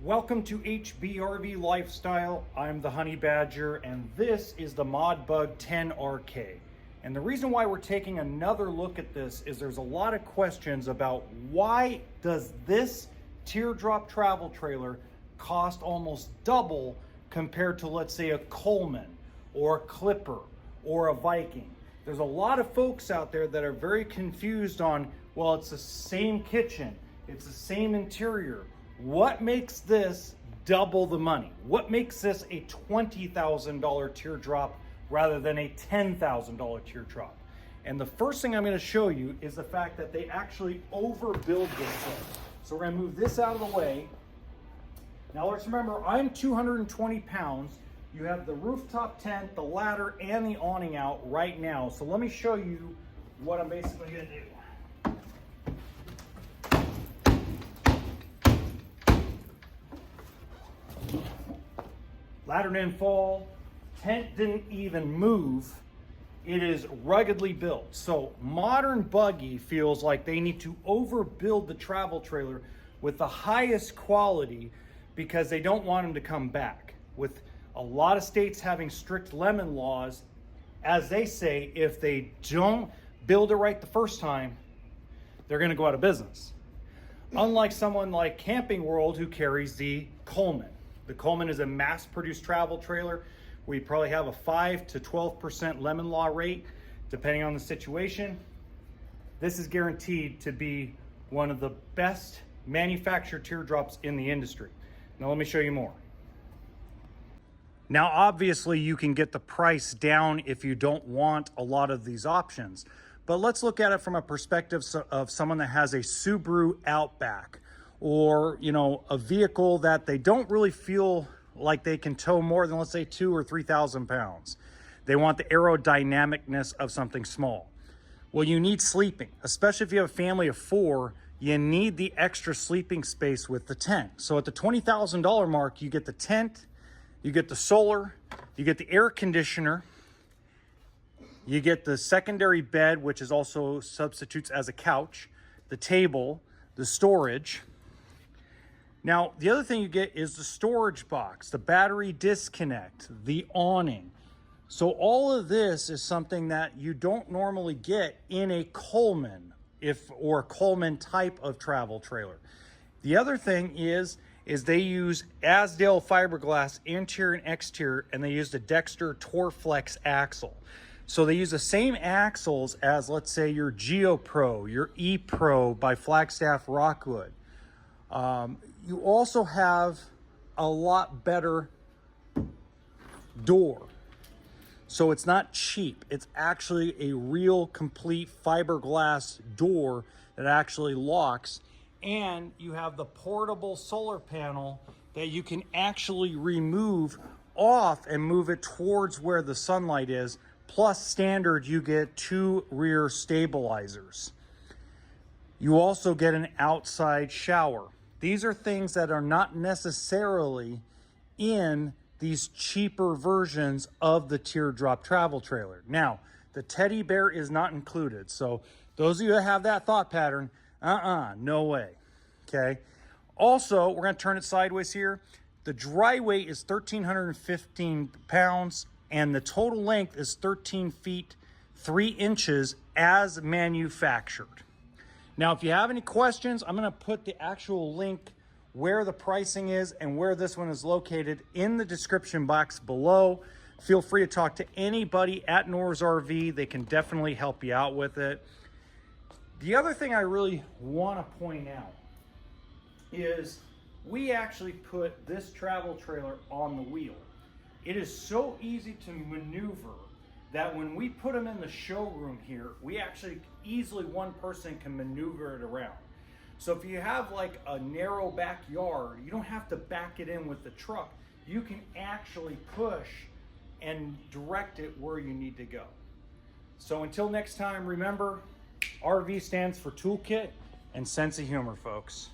Welcome to HBRV Lifestyle. I'm the Honey Badger, and this is the ModBug 10RK. And the reason why we're taking another look at this is there's a lot of questions about why does this teardrop travel trailer cost almost double compared to, let's say, a Coleman or a Clipper or a Viking. There's a lot of folks out there that are very confused on, well, it's the same kitchen, it's the same interior. What makes this double the money? What makes this a $20,000 teardrop rather than a $10,000 teardrop? And the first thing I'm going to show you is the fact that they actually overbuild this thing. So we're going to move this out of the way. Now let's remember, I'm 220 pounds. You have the rooftop tent, the ladder, and the awning out right now. So let me show you what I'm basically going to do. Ladder didn't fall, tent didn't even move. It is ruggedly built. So modern buggy feels like they need to overbuild the travel trailer with the highest quality because they don't want them to come back. With a lot of states having strict lemon laws, as they say, if they don't build it right the first time, they're gonna go out of business. Unlike someone like Camping World who carries the Coleman. The Coleman is a mass-produced travel trailer. We probably have a 5 to 12% lemon law rate, depending on the situation. This is guaranteed to be one of the best manufactured teardrops in the industry. Now let me show you more. Now obviously you can get the price down if you don't want a lot of these options. But let's look at it from a perspective of someone that has a Subaru Outback, or a vehicle that they don't really feel like they can tow more than, let's say, 2,000 or 3,000 pounds. They want the aerodynamicness of something small. Well, you need sleeping, especially if you have a family of 4. You need the extra sleeping space with the tent. So at the $20,000 mark, you get the tent, you get the solar, you get the air conditioner, you get the secondary bed, which is also substitutes as a couch, the table, the storage. Now, the other thing you get is the storage box, the battery disconnect, the awning. So all of this is something that you don't normally get in a Coleman or a Coleman type of travel trailer. The other thing is they use Azdel fiberglass interior and exterior, and they use the Dexter Torflex axle. So they use the same axles as, let's say, your GeoPro, your ePro by Flagstaff Rockwood. You also have a lot better door. So it's not cheap. It's actually a real complete fiberglass door that actually locks. And you have the portable solar panel that you can actually remove off and move it towards where the sunlight is. Plus standard, you get 2 rear stabilizers. You also get an outside shower. These are things that are not necessarily in these cheaper versions of the teardrop travel trailer. Now, the teddy bear is not included. So those of you that have that thought pattern, no way, okay? Also, we're gonna turn it sideways here. The dry weight is 1,315 pounds, and the total length is 13 feet, 3 inches as manufactured. Now, if you have any questions, I'm going to put the actual link where the pricing is and where this one is located in the description box below. Feel free to talk to anybody at Nor's RV. They can definitely help you out with it. The other thing I really want to point out is we actually put this travel trailer on the wheel. It is so easy to maneuver that when we put them in the showroom here, we actually easily, one person can maneuver it around. So if you have like a narrow backyard, you don't have to back it in with the truck. You can actually push and direct it where you need to go. So until next time, remember, RV stands for toolkit and sense of humor, folks.